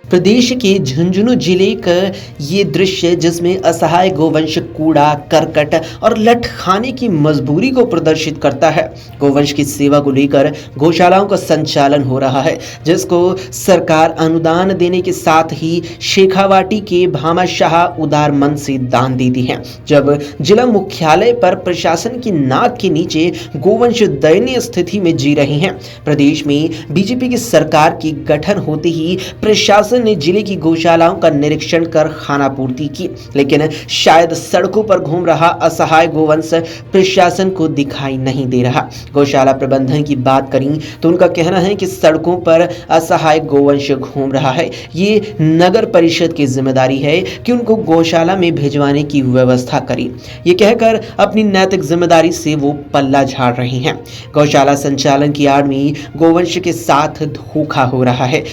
प्रदेश के झुंझुनू जिले का ये दृश्य जिसमें असहाय गोवंश कूड़ा करकट और लठ खाने की मजबूरी को प्रदर्शित करता है। गोवंश की सेवा को लेकर गौशालाओं का संचालन हो रहा है, जिसको सरकार अनुदान देने के साथ ही शेखावाटी के भामाशाह उदार मन से दान देती है। जब जिला मुख्यालय पर प्रशासन की नाक के नीचे गोवंश दयनीय स्थिति में जी रहे हैं। प्रदेश में बीजेपी की सरकार की गठन होते ही प्रशासन ने जिले की गौशालाओं का निरीक्षण कर खानापूर्ति की, लेकिन शायद सड़कों पर घूम रहा असहाय गोवंश प्रशासन को दिखाई नहीं दे रहा। गौशाला प्रबंधन की बात करें तो उनका कहना है कि सड़कों पर असहाय गोवंश घूम रहा है। ये नगर परिषद की जिम्मेदारी है कि उनको गौशाला में भिजवाने की व्यवस्था करें। ये कहकर अपनी नैतिक जिम्मेदारी से वो पल्ला झाड़ रहे हैं। गौशाला संचालन की आड़ में गोवंश के साथ धोखा हो रहा है।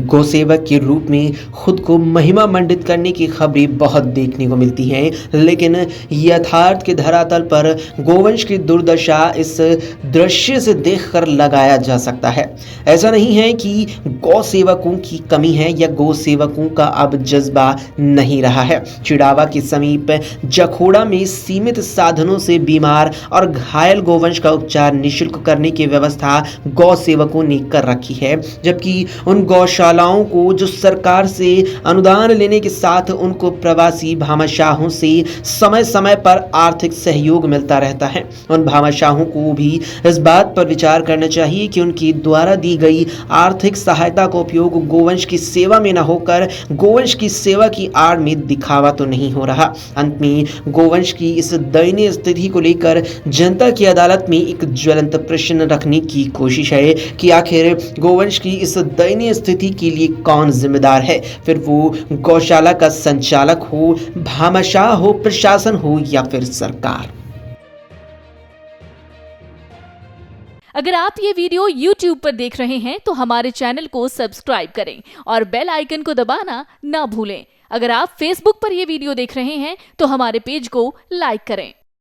गौसेवक के रूप में खुद को महिमा मंडित करने की खबरें बहुत देखने को मिलती हैं, लेकिन यथार्थ के धरातल पर गोवंश की दुर्दशा इस दृश्य से देखकर लगाया जा सकता है। ऐसा नहीं है कि गौसेवकों की कमी है या गौसेवकों का अब जज्बा नहीं रहा है। चिड़ावा के समीप जखोड़ा में सीमित साधनों से बीमार और घायल गोवंश का उपचार निःशुल्क करने की व्यवस्था गौसेवकों ने कर रखी है, जबकि उन गौशालाओं को जो सरकार से अनुदान लेने के साथ उनको प्रवासी भामाशाहों से समय समय पर आर्थिक सहयोग मिलता रहता है। उन भामाशाहों को भी इस बात पर विचार करना चाहिए कि उनकी द्वारा दी गई आर्थिक सहायता का उपयोग गोवंश की सेवा में न होकर गोवंश की सेवा की आड़ में दिखावा तो नहीं हो रहा। अंत में गोवंश की इस दयनीय स्थिति को लेकर जनता की अदालत में एक ज्वलंत प्रश्न रखने की कोशिश है कि आखिर गोवंश की इस दयनीय स्थिति के लिए कौन जिम्मेदार है, फिर वो गौशाला का संचालक हो, भामाशाह हो, प्रशासन हो या फिर सरकार। अगर आप ये वीडियो YouTube पर देख रहे हैं तो हमारे चैनल को सब्सक्राइब करें और बेल आइकन को दबाना ना भूलें। अगर आप Facebook पर ये वीडियो देख रहे हैं तो हमारे पेज को लाइक करें।